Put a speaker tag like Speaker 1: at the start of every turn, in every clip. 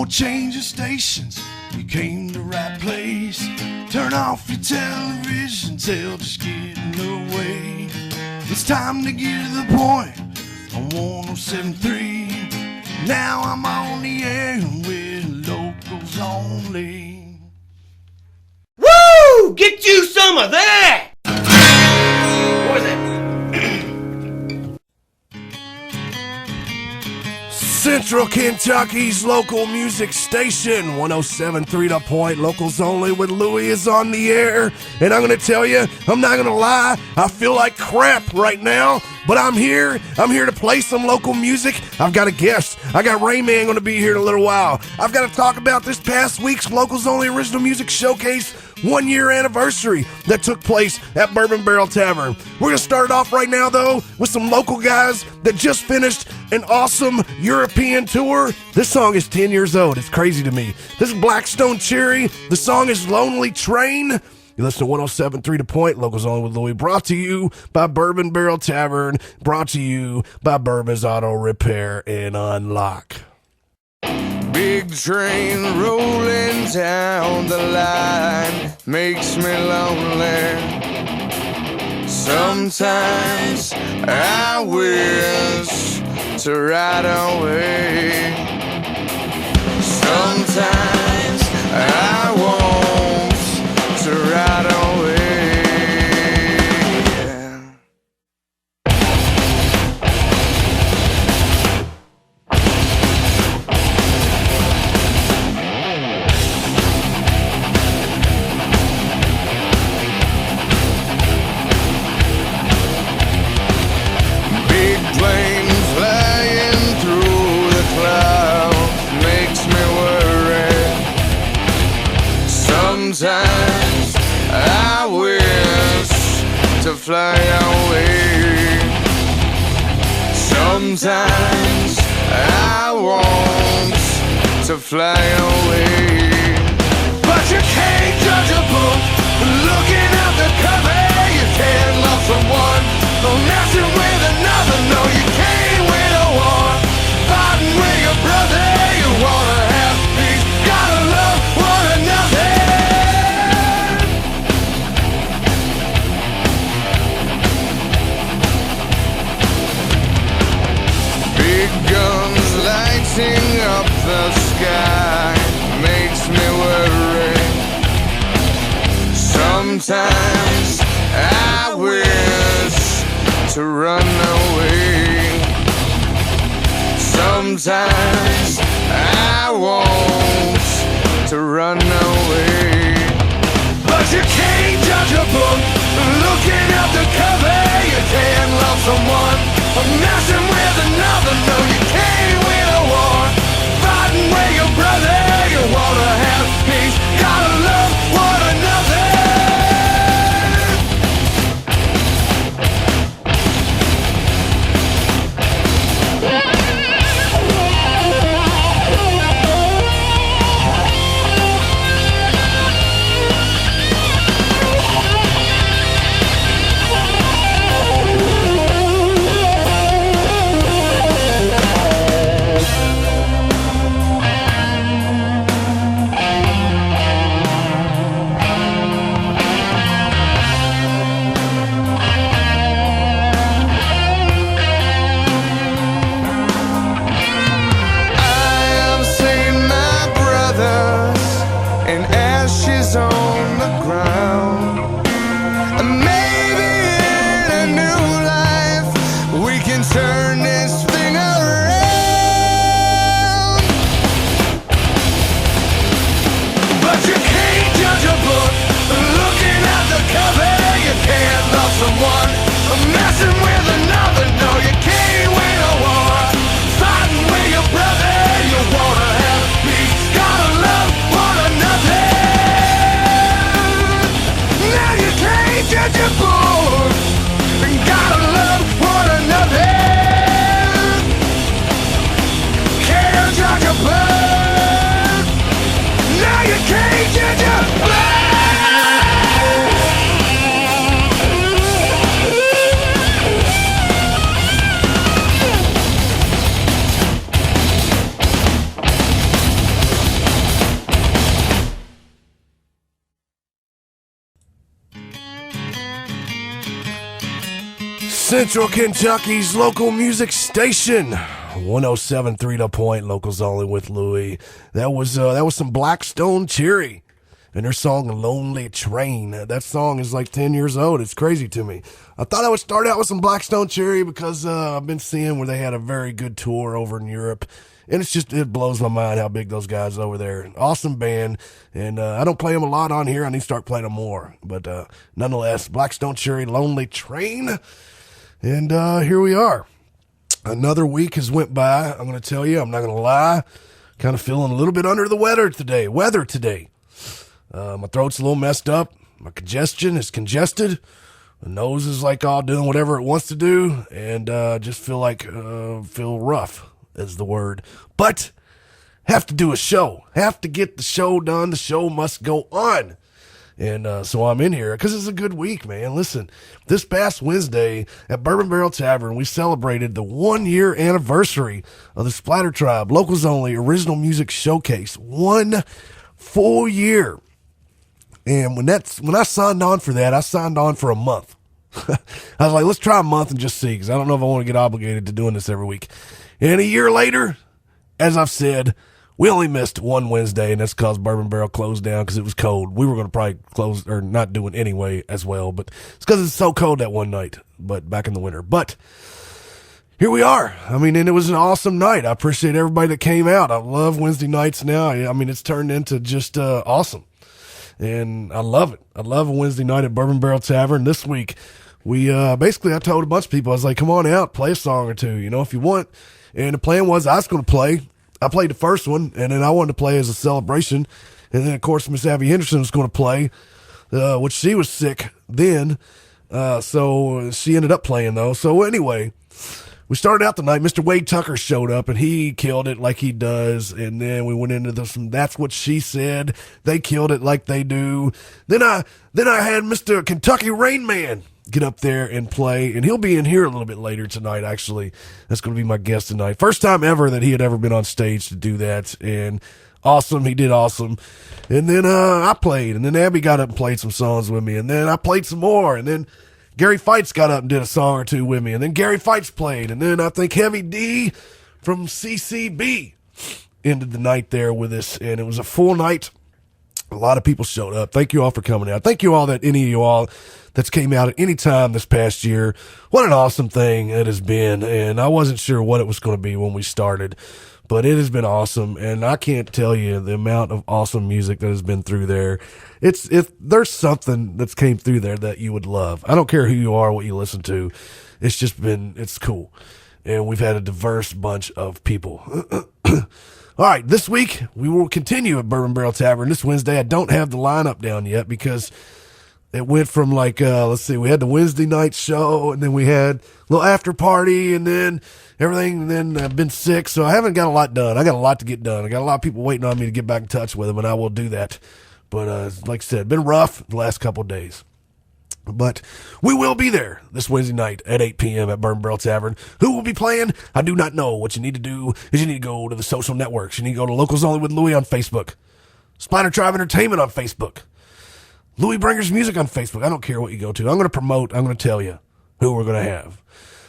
Speaker 1: No change of stations, you came to the right place. Turn off your television, tell just getting away. It's time to get to the point on 107.3. Now I'm on the air with locals only.
Speaker 2: Woo! Get you some of that! What was it?
Speaker 1: Central Kentucky's local music station, 107.3 The Point, locals only with Luie is on the air. And I'm going to tell you, I'm not going to lie, I feel like crap right now, but I'm here to play some local music. I've got a guest. I got Reignman going to be here in a little while. I've got to talk about this past week's Locals Only Original Music Showcase 1-year anniversary that took place at Bourbon Barrel Tavern. We're going to start it off right now, though, with some local guys that just finished an awesome European tour. This song is 10 years old. It's crazy to me. This is Blackstone Cherry. The song is Lonely Train. You listen to 107.3 The Point, Locals Only with Luie, brought to you by Bourbon Barrel Tavern, brought to you by Bourbon's Auto Repair and Unlock.
Speaker 3: Big train rolling down the line makes me lonely. Sometimes I wish to ride away. Sometimes I want to ride away. Sometimes I wish to fly away. Sometimes I want to fly away. But you can't judge a book looking at the cover. You can't love someone messing with another. No, you can't win a war fighting with your brother. You wanna have peace, gotta love one another. Guns lighting up the sky makes me worry. Sometimes I wish to run away. Sometimes I want to run away. But you can't judge a book looking at the cover. You can't love someone messing with another. No, you can't win a war fighting with your brother. You wanna have peace, gotta love one another.
Speaker 1: Central Kentucky's local music station, 107.3 The Point, locals only with Luie. That was some Blackstone Cherry and their song Lonely Train. That song is like 10 years old. It's crazy to me. I thought I would start out with some Blackstone Cherry because I've been seeing where they had a very good tour over in Europe. And it blows my mind how big those guys over there. Awesome band. And I don't play them a lot on here. I need to start playing them more. But nonetheless, Blackstone Cherry, Lonely Train. And here we are. Another week has went by. I'm going to tell you, I'm not going to lie. Kind of feeling a little bit under the weather today. My throat's a little messed up. My congestion is congested. My nose is like all doing whatever it wants to do. And just feel rough is the word. But have to do a show. Have to get the show done. The show must go on. And so I'm in here because it's a good week, man. Listen, this past Wednesday at Bourbon Barrel Tavern, we celebrated the 1-year anniversary of the Splatter Tribe, locals only, original music showcase. 1 full year. And when I signed on for that, I signed on for a month. I was like, let's try a month and just see, because I don't know if I want to get obligated to doing this every week. And a year later, as I've said, we only missed one Wednesday, and that's because Bourbon Barrel closed down because it was cold. We were going to probably close or not do it anyway as well, but it's because it's so cold that one night, but back in the winter. But here we are. I mean, and it was an awesome night. I appreciate everybody that came out. I love Wednesday nights now. I mean, it's turned into just awesome, and I love it. I love a Wednesday night at Bourbon Barrel Tavern. This week, we I told a bunch of people, I was like, come on out, play a song or two, if you want. And the plan was I was going to play. I played the first one, and then I wanted to play as a celebration. And then, of course, Miss Abby Henderson was going to play, which she was sick then. So she ended up playing, though. So anyway, we started out the night. Mr. Wade Tucker showed up, and he killed it like he does. And then we went into That's What She Said. They killed it like they do. Then I had Mr. Kentucky Reignman get up there and play, and he'll be in here a little bit later tonight, actually. That's going to be my guest tonight. First time ever that he had ever been on stage to do that, and awesome. He did awesome. And then I played, and then Abby got up and played some songs with me, and then I played some more, and then Gary Fights got up and did a song or two with me, and then Gary Fights played, and then I think Heavy D from CCB ended the night there with us, and it was a full night. A lot of people showed up. Thank you all for coming out. Thank you all any of you all that's came out at any time this past year. What an awesome thing it has been. And I wasn't sure what it was going to be when we started, but it has been awesome. And I can't tell you the amount of awesome music that has been through there. If there's something that's came through there that you would love, I don't care who you are, what you listen to. It's cool. And we've had a diverse bunch of people. All right, this week we will continue at Bourbon Barrel Tavern. This Wednesday, I don't have the lineup down yet because it went from we had the Wednesday night show, and then we had a little after party, and then everything, and then I've been sick, so I haven't got a lot done. I got a lot to get done. I got a lot of people waiting on me to get back in touch with them, and I will do that. But like I said, been rough the last couple of days. But we will be there this Wednesday night at 8 p.m. at Bourbon Barrel Tavern. Who will be playing? I do not know. What you need to do is you need to go to the social networks. You need to go to Locals Only with Luie on Facebook, Splatter Tribe Entertainment on Facebook, Luie Bringers Music on Facebook. I don't care what you go to. I'm going to promote. I'm going to tell you who we're going to have.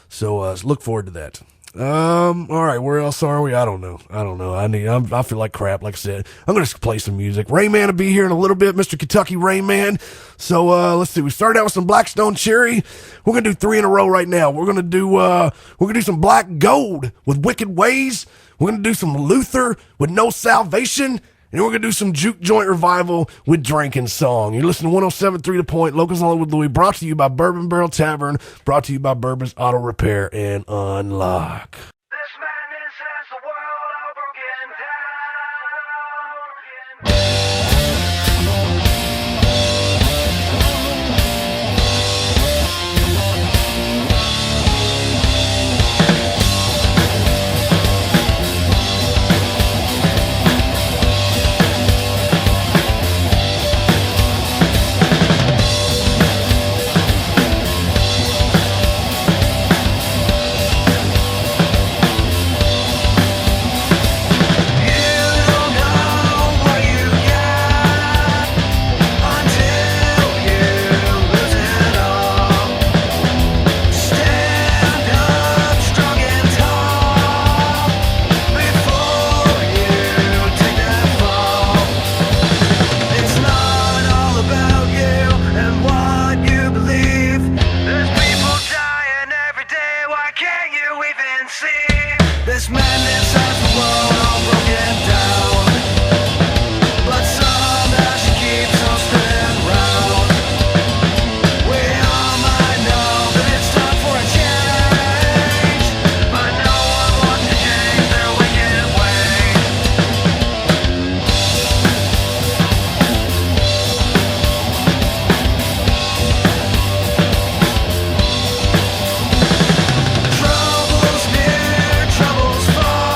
Speaker 1: So look forward to that. All right, where else are we? I don't know. I feel like crap, like I said. I'm going to play some music. Reignman will be here in a little bit, Mr. Kentucky Reignman. So, let's see. We started out with some Blackstone Cherry. We're going to do 3 in a row right now. We're going to do some Black Gold with Wicked Ways. We're going to do some Luther with No Salvation. And we're going to do some Juke Joint Revival with Drinking Song. You're listening to 107.3 The Point, Locals Only with Luie, brought to you by Bourbon Barrel Tavern, brought to you by Bourbon's Auto Repair and Unlock.
Speaker 4: This madness has the world all broken down. see. This madness has the world all broken down, but somehow she keeps on spinning round. We all might know that it's time for a change, but no one wants to change their wicked ways. Trouble's near, trouble's far.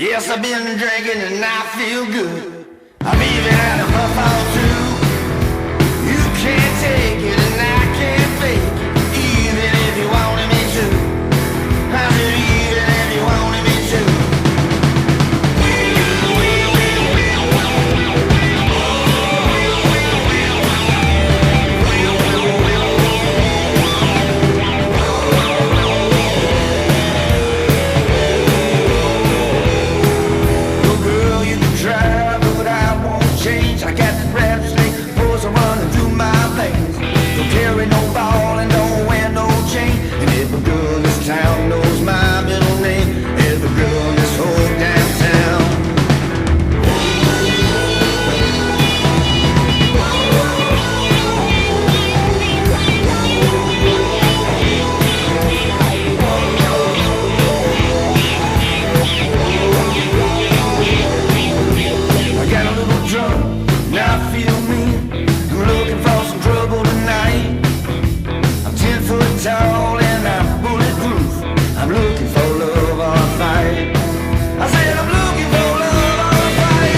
Speaker 4: Yes, I've been drinking and I feel good. I've even had a puff or two. You can't take it and I can't fake it, even if you wanted me to. I said even if you wanted me to. Carry no ball and don't wear no chain. And every girl in this town knows my middle name. Every girl in this whole downtown. I got a little drunk, now I feel mean. I'm looking for some trouble tonight. I'm 10 foot tall and I'm bulletproof. I'm looking for love or a fight. I said I'm looking for love or a fight.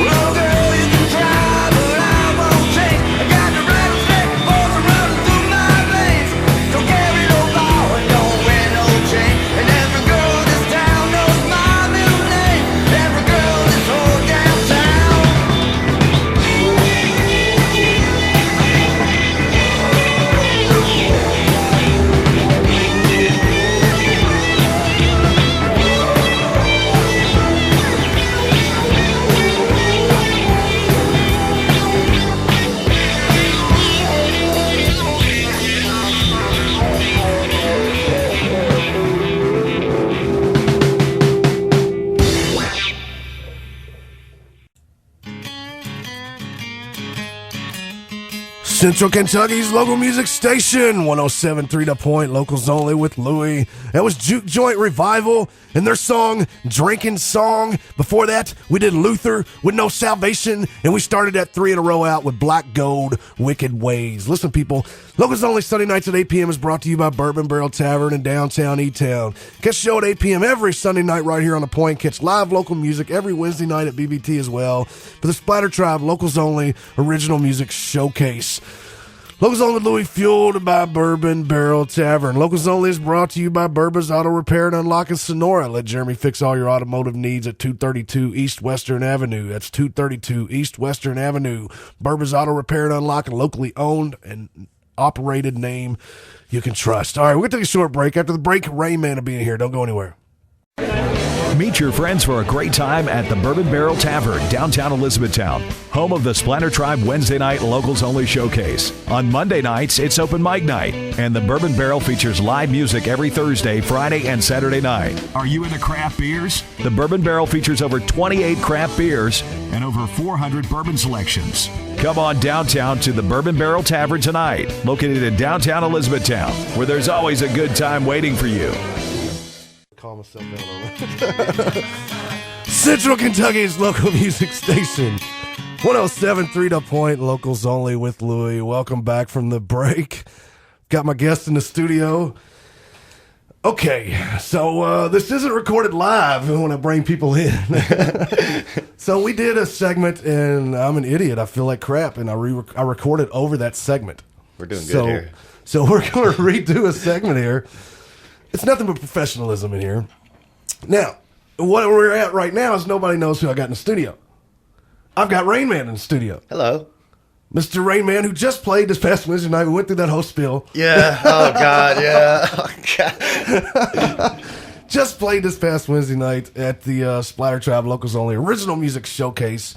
Speaker 4: Well, girl, you can try, but I won't take. I got the rattlesnake balls running through my veins. Don't carry no ball and don't wear no chain. And every girl in this town knows my middle name. Every girl in this whole downtown.
Speaker 1: Central Kentucky's local music station, 107.3 The Point, locals only with Luie. That was Juke Joint Revival and their song, Drinking Song. Before that, we did Luther with No Salvation, and we started that 3 in a row out with Black Gold, Wicked Ways. Listen, people, locals only Sunday nights at 8 p.m. is brought to you by Bourbon Barrel Tavern in downtown E-Town. Catch the show at 8 p.m. every Sunday night right here on The Point. Catch live local music every Wednesday night at BBT as well for the Splatter Tribe Locals Only Original Music Showcase. Locals Only Louis, fueled by Bourbon Barrel Tavern. Locals Only is brought to you by Bourbon's Auto Repair and Unlock in Sonora. Let Jeremy fix all your automotive needs at 232 East Western Avenue. That's 232 East Western Avenue. Bourbon's Auto Repair and Unlock, a locally owned and operated name you can trust. All right, we're going to take a short break. After the break, Reignman will be in here. Don't go anywhere.
Speaker 5: Meet your friends for a great time at the Bourbon Barrel Tavern, downtown Elizabethtown, home of the Splatter Tribe Wednesday night Locals Only Showcase. On Monday nights, it's open mic night, and the Bourbon Barrel features live music every Thursday, Friday, and Saturday night. Are you into craft beers? The Bourbon Barrel features over 28 craft beers and over 400 bourbon selections. Come on downtown to the Bourbon Barrel Tavern tonight, located in downtown Elizabethtown, where there's always a good time waiting for you.
Speaker 1: Calm myself down a little. Central Kentucky's local music station, 107.3 The Point, locals only with Louie. Welcome back from the break. Got my guest in the studio. Okay, so this isn't recorded live when I bring people in. So we did a segment, and I'm an idiot. I feel like crap, and I recorded over that segment.
Speaker 6: We're doing good here.
Speaker 1: So we're going to redo a segment here. It's nothing but professionalism in here. Now, what we're at right now is nobody knows who I got in the studio. I've got Reignman in the studio.
Speaker 6: Hello.
Speaker 1: Mr. Reignman, who just played this past Wednesday night. We went through that whole spiel.
Speaker 6: Yeah. Oh, God. Yeah. Oh, God.
Speaker 1: Just played this past Wednesday night at the Splatter Tribe Locals Only Original Music Showcase.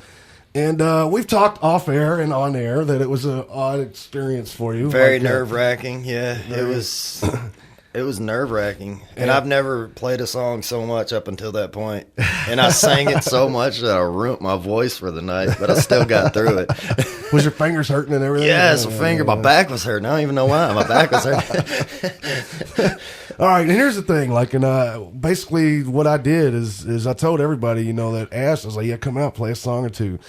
Speaker 1: And we've talked off air and on air that it was an odd experience for you.
Speaker 6: Very nerve-wracking. Yeah. It was nerve-wracking, and I've never played a song so much up until that point. And I sang it so much that I ruined my voice for the night, but I still got through it.
Speaker 1: Was your fingers hurting and everything?
Speaker 6: Yes, my back was hurting. I don't even know why. My back was hurting.
Speaker 1: All right, and here's the thing. Like, and basically what I did is I told everybody, you know, that asked, I was like, yeah, come out, play a song or two.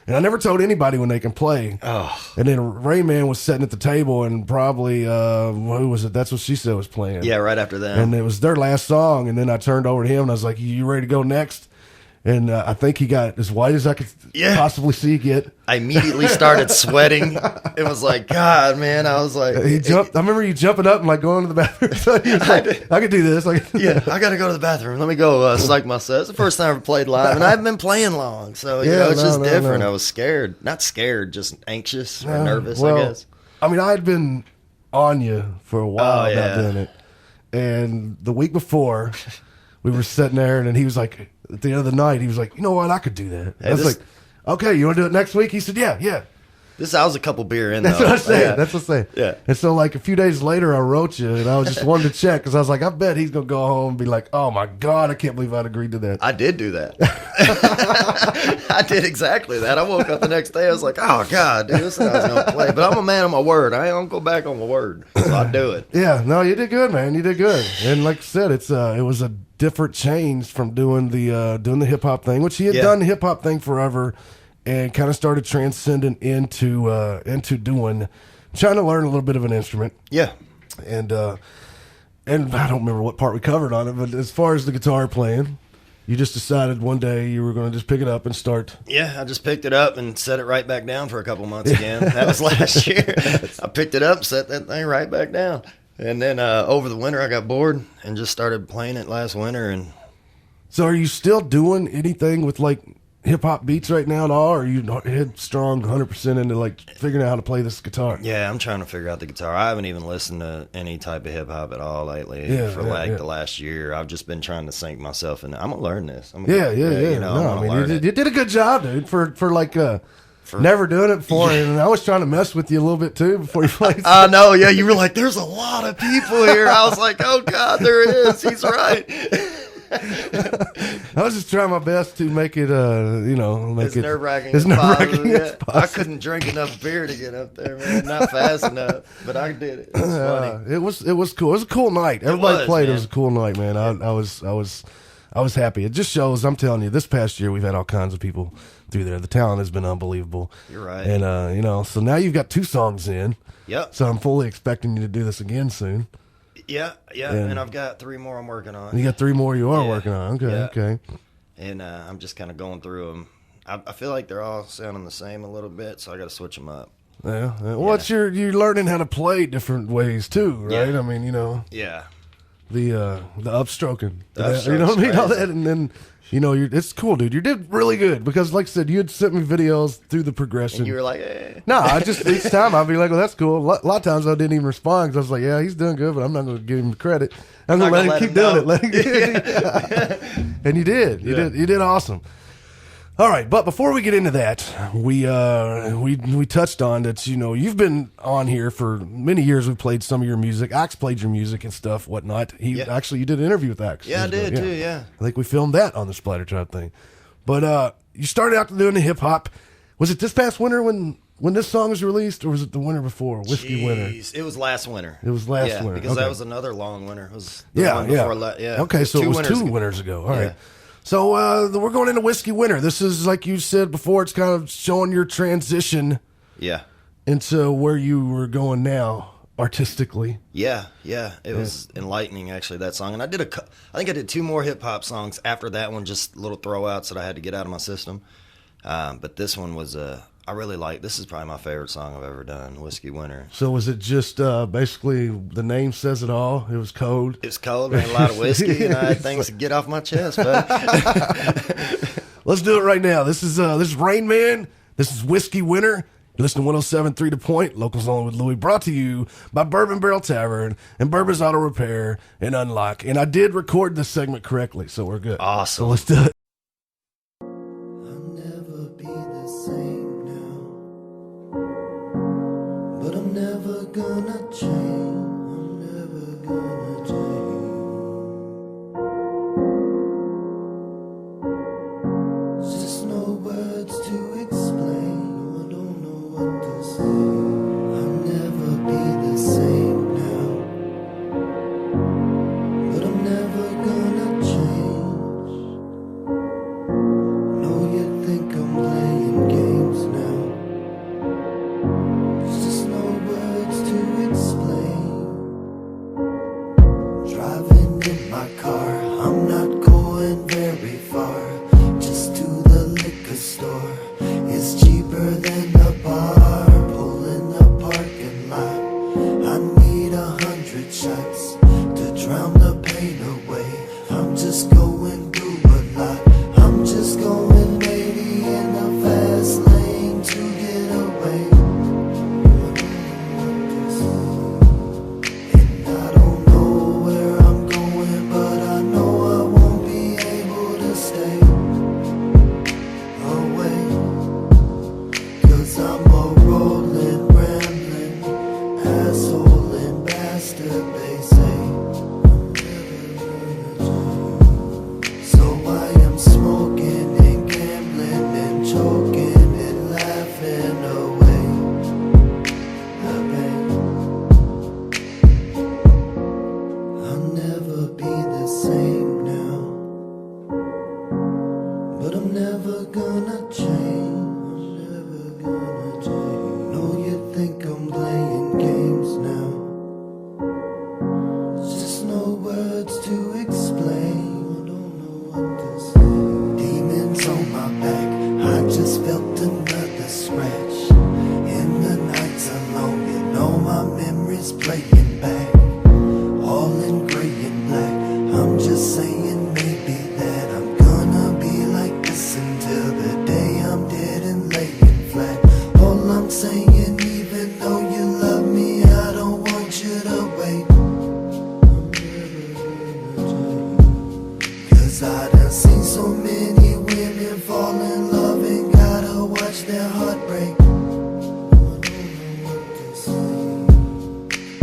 Speaker 1: And I never told anybody when they can play.
Speaker 6: Oh.
Speaker 1: And then Reignman was sitting at the table, and probably, who was it? That's What She Said was playing.
Speaker 6: Yeah, right after that.
Speaker 1: And it was their last song, and then I turned over to him, and I was like, you ready to go next? And I think he got as white as I could possibly see get.
Speaker 6: I immediately started sweating. It was like, God, man. I was like,
Speaker 1: he jumped. I remember you jumping up and like going to the bathroom. So he was like, I could do this.
Speaker 6: Yeah, I got to go to the bathroom. Let me go psych myself. It's the first time I ever played live, and I haven't been playing long. So, you know, it's just different. I was scared. Not scared, just anxious or nervous, I guess.
Speaker 1: I mean, I had been on you for a while about doing it. And the week before, we were sitting there, and then he was like, at the end of the night, he was like, you know what, I could do that. I was like, okay, you want to do it next week? He said, yeah.
Speaker 6: I was a couple beer in,
Speaker 1: That's
Speaker 6: though.
Speaker 1: what I'm saying.
Speaker 6: Yeah.
Speaker 1: That's what I'm saying.
Speaker 6: Yeah.
Speaker 1: And so, like, a few days later, I wrote you, and I was just wanted to check, because I was like, I bet he's going to go home and be like, oh, my God, I can't believe I'd agreed to that.
Speaker 6: I did do that. I did exactly that. I woke up the next day, I was like, oh, God, dude, this is how I was going to play. But I'm a man of my word. I ain't going to go back on my word. So I do it.
Speaker 1: Yeah, no, you did good, man. You did good. And like I said, it was a different change from doing the hip hop thing, which he had done the hip hop thing forever, and kind of started transcending into trying to learn a little bit of an instrument.
Speaker 6: Yeah,
Speaker 1: and I don't remember what part we covered on it, but as far as the guitar playing, you just decided one day you were going to just pick it up and start.
Speaker 6: Yeah, I just picked it up and set it right back down for a couple months again. That was last year. I picked it up, set that thing right back down. And then over the winter, I got bored and just started playing it last winter. And
Speaker 1: so, are you still doing anything with like hip hop beats right now at all, or are you headstrong 100% into like figuring out how to play this guitar?
Speaker 6: Yeah, I'm trying to figure out the guitar. I haven't even listened to any type of hip hop at all lately. For the last year. I've just been trying to sink myself in. I'm gonna learn this. You know,
Speaker 1: you did a good job, dude. For like never doing it before, and I was trying to mess with you a little bit too before you played.
Speaker 6: I know, yeah. You were like, "There's a lot of people here." I was like, "Oh God, there is." He's right.
Speaker 1: I was just trying my best to make it, make it
Speaker 6: nerve-wracking
Speaker 1: as nerve-wracking as possible.
Speaker 6: I couldn't drink enough beer to get up there, man. Not fast enough, but I did it. It was funny.
Speaker 1: It was cool. It was a cool night. Everybody played. Man. It was a cool night, man. I was happy. It just shows. I'm telling you, this past year we've had all kinds of people through there. The talent has been unbelievable.
Speaker 6: You're right.
Speaker 1: And so now you've got 2 songs in.
Speaker 6: Yep.
Speaker 1: So I'm fully expecting you to do this again soon.
Speaker 6: Yeah, and I've got 3 more I'm working on.
Speaker 1: You got 3 more you are working on. Okay.
Speaker 6: And I'm just kind of going through them. I feel like they're all sounding the same a little bit, so I got to switch them up.
Speaker 1: Yeah. Well, you're learning how to play different ways too, right?
Speaker 6: Yeah.
Speaker 1: I mean,
Speaker 6: Yeah.
Speaker 1: The upstroking.
Speaker 6: You
Speaker 1: know what I mean? All that, and then it's cool, dude. You did really good because, like I said, you had sent me videos through the progression.
Speaker 6: And you were like, eh.
Speaker 1: No, I just each time I'd be like, well, that's cool. A lot of times I didn't even respond because I was like, yeah, he's doing good, but I'm not going to give him credit. I'm going to let him keep doing it. Let him And you did. You did awesome. All right, but before we get into that, we touched on that. You've been on here for many years. We played some of your music. Axe played your music and stuff, whatnot. Actually, you did an interview with Axe.
Speaker 6: Yeah, I did too. Yeah,
Speaker 1: I think we filmed that on the Splatter Tribe thing. But you started out doing the hip hop. Was it this past winter when this song was released, or was it the winter before? Whiskey Winter.
Speaker 6: It was last winter.
Speaker 1: It was last winter
Speaker 6: because that was another long winter. It was the one before
Speaker 1: Okay, so it was 2 winters ago. All right. So we're going into Whiskey Winter. This is, like you said before, it's kind of showing your transition into where you were going now artistically.
Speaker 6: Yeah. It was enlightening, actually, that song. And I think I did 2 more hip-hop songs after that one, just little throwouts that I had to get out of my system. But this one was, I really like, this is probably my favorite song I've ever done, Whiskey Winter.
Speaker 1: So was it just basically the name says it all? It was cold?
Speaker 6: It was cold, man, a lot of whiskey, and I had things to get off my chest, bud.
Speaker 1: Let's do it right now. This is Reignman. This is Whiskey Winter. You're listening to 107.3 The Point, Locals Only with Luie, brought to you by Bourbon Barrel Tavern and Bourbon's Auto Repair and Unlock. And I did record this segment correctly, so we're good.
Speaker 6: Awesome.
Speaker 1: So let's do it.
Speaker 4: I'll never be the same now, but I'm never gonna change. I'm never gonna change. Just no words to explain. I don't know what to say. I'll never be the same now, is playing back, all in gray and black. I'm just saying maybe that I'm gonna be like this until the day I'm dead and laying flat. All I'm saying, even though you love me, I don't want you to wait. 'Cause I done seen so many women fall in love and gotta watch their heart break.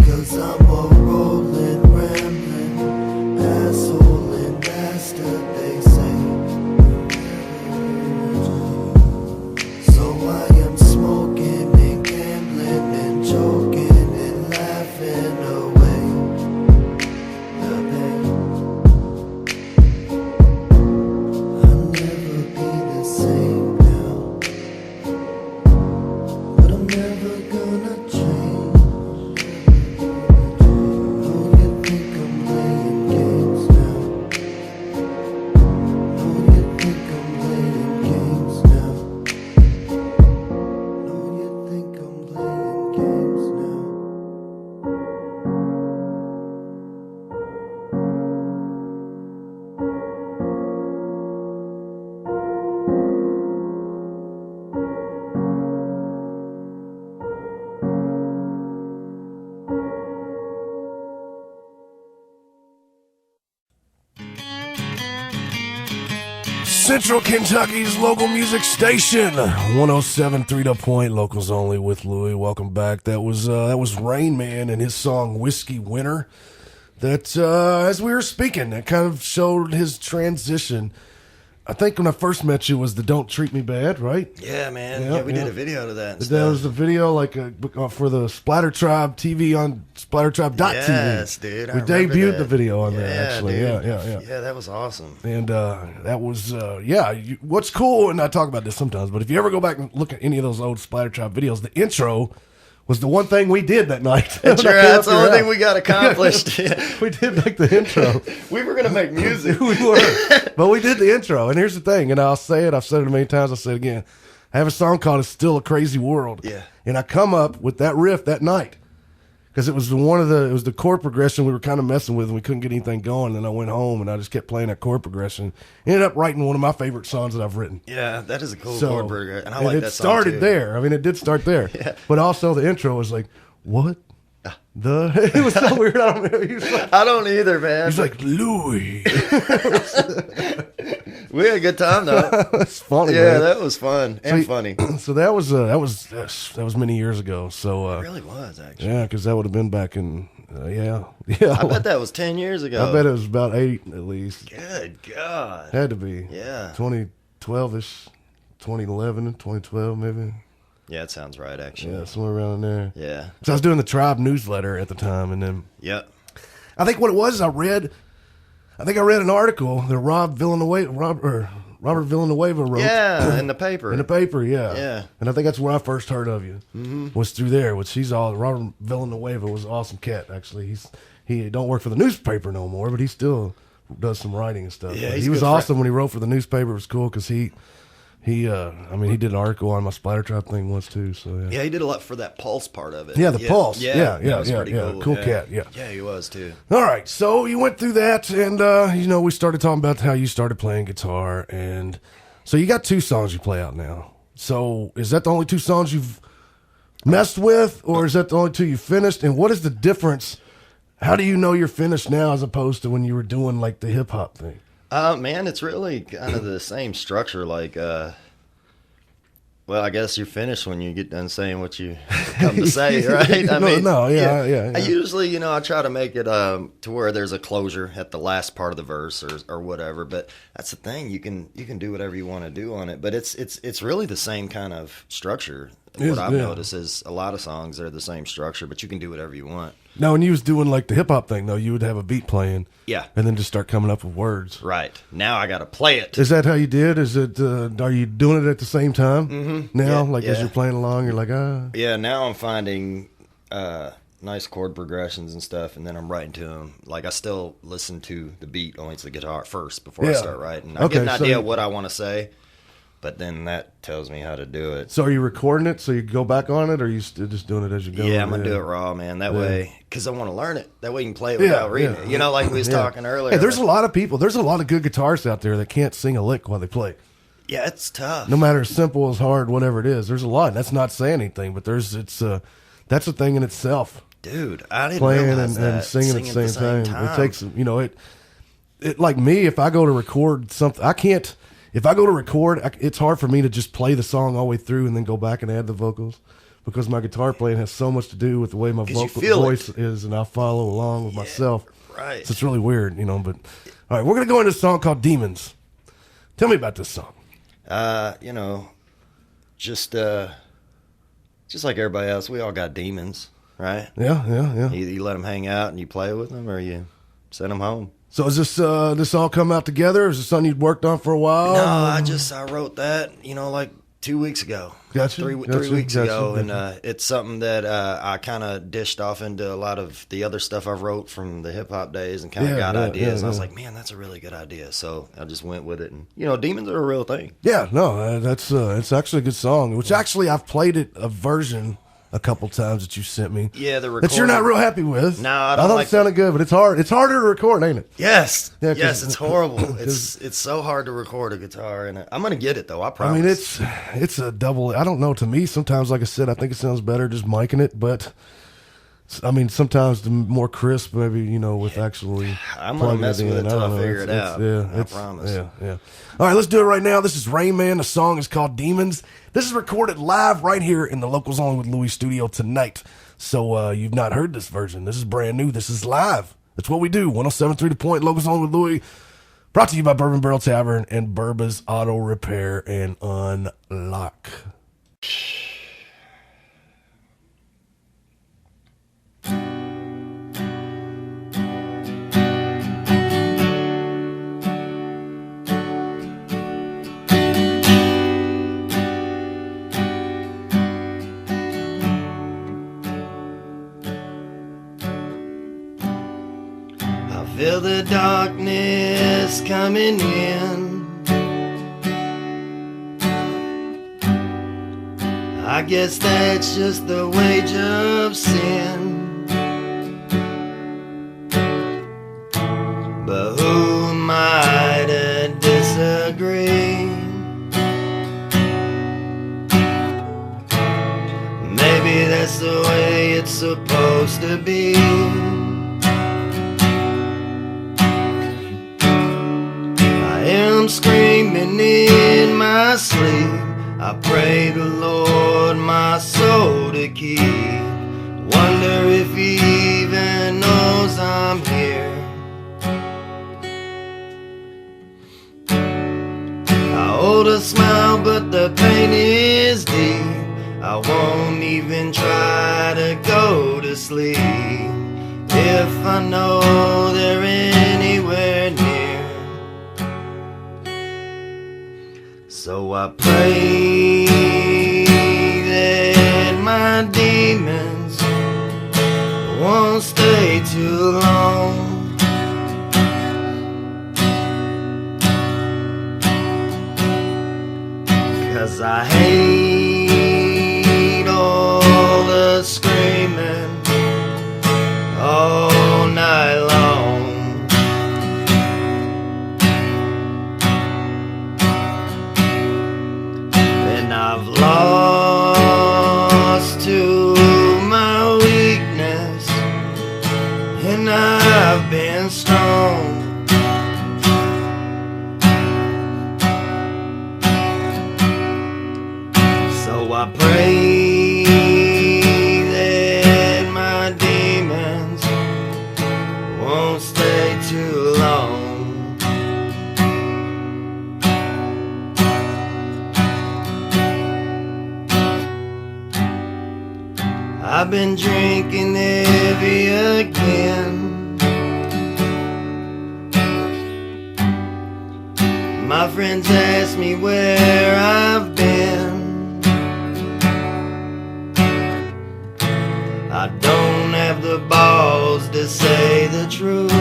Speaker 4: Cause I'm a rolling, rambling asshole and bastard, they say. So I am smoking and gambling and joking and laughing away the pain. I'll never be the same now, but I'm never gonna change. No, you think I'm playing games now. No, you think I'm playing games now. No, you think I'm playing games now.
Speaker 1: Central Kentucky's local music station, 107.3 The Point, locals only with Luie. Welcome back. That was Reignman and his song Whiskey Winter. That, as we were speaking, that kind of showed his transition. I think when I first met you was the Don't Treat Me Bad, right?
Speaker 6: Yeah, man.
Speaker 1: Yeah,
Speaker 6: Yeah, we
Speaker 1: yeah.
Speaker 6: did a video to that. And
Speaker 1: That
Speaker 6: stuff.
Speaker 1: was the video for the Splatter Tribe TV on splattertribe.tv.
Speaker 6: Yes, dude. I
Speaker 1: We
Speaker 6: remember
Speaker 1: debuted
Speaker 6: that.
Speaker 1: the video on
Speaker 6: Yeah,
Speaker 1: there, actually.
Speaker 6: dude.
Speaker 1: Yeah.
Speaker 6: Yeah, that was awesome.
Speaker 1: And that was, what's cool, and I talk about this sometimes, but if you ever go back and look at any of those old Splatter Tribe videos, the intro was the one thing we did that night.
Speaker 6: That's right. That's the only thing we got accomplished. Yeah.
Speaker 1: We did like the intro.
Speaker 6: We were going to make music.
Speaker 1: We were. But we did the intro. And here's the thing, and I'll say it, I've said it a million times, I'll say it again. I have a song called It's Still a Crazy World.
Speaker 6: Yeah.
Speaker 1: And I come up with that riff that night. Because it was the chord progression we were kind of messing with and we couldn't get anything going. And I went home and I just kept playing that chord progression. Ended up writing one of my favorite songs that I've written.
Speaker 6: Yeah, that is a cool
Speaker 1: So,
Speaker 6: chord burger. And I like
Speaker 1: it
Speaker 6: that song
Speaker 1: started
Speaker 6: too.
Speaker 1: there. I mean, it did start there.
Speaker 6: Yeah.
Speaker 1: But also the intro was like, what? It was so weird. I don't know. He was like,
Speaker 6: I don't either, man.
Speaker 1: he's like, Louie.
Speaker 6: We had a good time though.
Speaker 1: That's funny,
Speaker 6: Yeah,
Speaker 1: man.
Speaker 6: that was fun and
Speaker 1: So-
Speaker 6: funny.
Speaker 1: So that was many years ago. So
Speaker 6: It really was actually.
Speaker 1: yeah, because that would have been back in yeah.
Speaker 6: I bet that was 10 years ago.
Speaker 1: I bet it was about 8 at least.
Speaker 6: Good God.
Speaker 1: Had to be.
Speaker 6: Yeah.
Speaker 1: 2012ish, 2011, 2012 maybe.
Speaker 6: Yeah, it sounds right actually.
Speaker 1: Yeah, somewhere around there.
Speaker 6: Yeah.
Speaker 1: So I was doing the Tribe newsletter at the time, and then
Speaker 6: Yep.
Speaker 1: I think what it was, I read an article that Robert Villanueva wrote.
Speaker 6: Yeah, in the paper.
Speaker 1: In the paper, yeah.
Speaker 6: Yeah.
Speaker 1: And I think that's where I first heard of you. Was through there. Which Robert Villanueva was an awesome cat, actually. He don't work for the newspaper no more, but he still does some writing and stuff.
Speaker 6: Yeah,
Speaker 1: But
Speaker 6: he's
Speaker 1: he was
Speaker 6: a good
Speaker 1: awesome when he wrote for the newspaper. It was cool because he did an article on my Splatter Tribe thing once too. So yeah.
Speaker 6: Yeah, he did a lot for that Pulse part of it.
Speaker 1: Yeah, the Pulse. Yeah,
Speaker 6: that was pretty
Speaker 1: yeah.
Speaker 6: cool.
Speaker 1: Cool cat, yeah.
Speaker 6: Yeah, he was too.
Speaker 1: All right, so you went through that, and we started talking about how you started playing guitar, and so you got 2 songs you play out now. So is that the only 2 songs you've messed with, or is that the only 2 you finished? And what is the difference? How do you know you're finished now as opposed to when you were doing like the hip hop thing?
Speaker 6: Man, it's really kind of the same structure. Like, well, I guess you're finished when you get done saying what you come to say, right? I usually, I try to make it to where there's a closure at the last part of the verse or whatever. But that's the thing; you can do whatever you want to do on it. But it's really the same kind of structure. What I've noticed is a lot of songs are the same structure, but you can do whatever you want.
Speaker 1: Now, when you was doing like the hip hop thing, though, you would have a beat playing,
Speaker 6: Yeah.
Speaker 1: and then just start coming up with words.
Speaker 6: Right. Now I got to play it.
Speaker 1: Is that how you did? Is it? Are you doing it at the same time now?
Speaker 6: Yeah,
Speaker 1: As
Speaker 6: yeah.
Speaker 1: you're playing along, you're like, ah.
Speaker 6: Yeah, now I'm finding nice chord progressions and stuff, and then I'm writing to them. Like, I still listen to the beat only to the guitar first before I
Speaker 1: Yeah.
Speaker 6: start writing. I
Speaker 1: Okay,
Speaker 6: get an
Speaker 1: so
Speaker 6: idea
Speaker 1: you-
Speaker 6: of what I want to say, But then that tells me how to do it.
Speaker 1: So are you recording it so you go back on it, or are you still just doing it as you go?
Speaker 6: Yeah, I'm going to do it raw, man. That way, because I want to learn it. That way you can play it without reading it. You know, like we was talking earlier.
Speaker 1: Hey, there's a lot of people. There's a lot of good guitarists out there that can't sing a lick while they play.
Speaker 6: Yeah, it's tough.
Speaker 1: No matter as simple as hard, whatever it is. There's a lot. That's not saying anything, but that's a thing in itself.
Speaker 6: Dude, I didn't
Speaker 1: Playing
Speaker 6: realize
Speaker 1: and
Speaker 6: that.
Speaker 1: singing at the same time. It takes, you know, it like me, if I go to record something, I can't. If I go to record, it's hard for me to just play the song all the way through and then go back and add the vocals, because my guitar playing has so much to do with the way my voice is, and I follow along with myself.
Speaker 6: Right.
Speaker 1: So it's really weird, you know. But all right, we're gonna go into a song called "Demons." Tell me about this song.
Speaker 6: You know, just like everybody else, we all got demons, right?
Speaker 1: Yeah.
Speaker 6: You let them hang out and you play with them, or you send them home.
Speaker 1: So is this all come out together? Is this something you'd worked on for a while?
Speaker 6: No, I wrote that, you know, like 2 weeks ago.
Speaker 1: Gotcha.
Speaker 6: Three weeks ago. And it's something that I kind of dished off into a lot of the other stuff I wrote from the hip-hop days and kind of got ideas. I was like, man, that's a really good idea. So I just went with it. And, you know, demons are a real thing.
Speaker 1: Yeah, no, it's actually a good song, which actually I've played it, a version a couple times that you sent me.
Speaker 6: Yeah, the recording.
Speaker 1: That you're not real happy with.
Speaker 6: No, I don't
Speaker 1: thought
Speaker 6: like
Speaker 1: it sounded good, but it's hard. It's harder to record, ain't it?
Speaker 6: Yes.
Speaker 1: Yeah,
Speaker 6: yes, it's horrible. It's so hard to record a guitar, and I'm gonna get it though. I promise.
Speaker 1: I mean, it's a double. I don't know. To me, sometimes, like I said, I think it sounds better just micing it, but I mean, sometimes the more crisp, maybe, you know, with actually.
Speaker 6: I'm gonna mess with it until I figure it out. I promise.
Speaker 1: Yeah. All right, let's do it right now. This is Reignman. The song is called "Demons." This is recorded live right here in the Locals Only with Luie studio tonight. So you've not heard this version. This is brand new. This is live. That's what we do. 107.3 The Point, Locals Only with Luie. Brought to you by Bourbon Barrel Tavern and Burba's Auto Repair and Unlock.
Speaker 6: Feel the darkness coming in. I guess that's just the wage of sin. But who am I to disagree? Maybe that's the way it's supposed to be. I'm screaming in my sleep. I pray the Lord my soul to keep. Wonder if he even knows I'm here. I hold a smile, but the pain is deep. I won't even try to go to sleep if I know they're anywhere near. So I pray that my demons won't stay too long. 'Cause I hate all the screaming all night long. I've lost to my weakness, and I've been strong. So I pray that my demons won't stay too long. I've been drinking heavy again. My friends ask me where I've been. I don't have the balls to say the truth.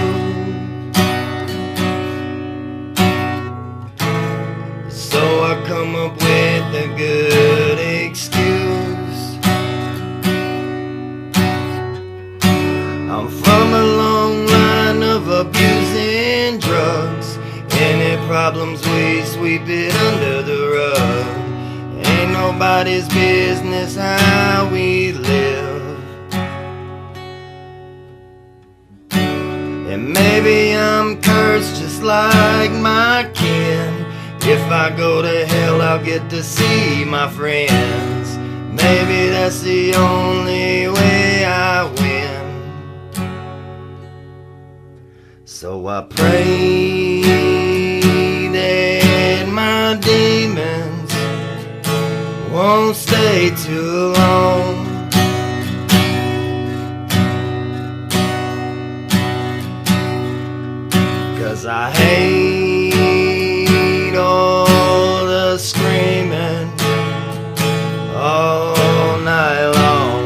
Speaker 6: So I come up with a good excuse. I'm from a long line of abusing drugs. Any problems, we sweep it under the rug. Ain't nobody's business how we live. And maybe I'm cursed just like my kin. If I go to hell, I'll get to see my friends. Maybe that's the only way I win. So I pray that my demons won't stay too long. 'Cause I hate all the screaming all night long.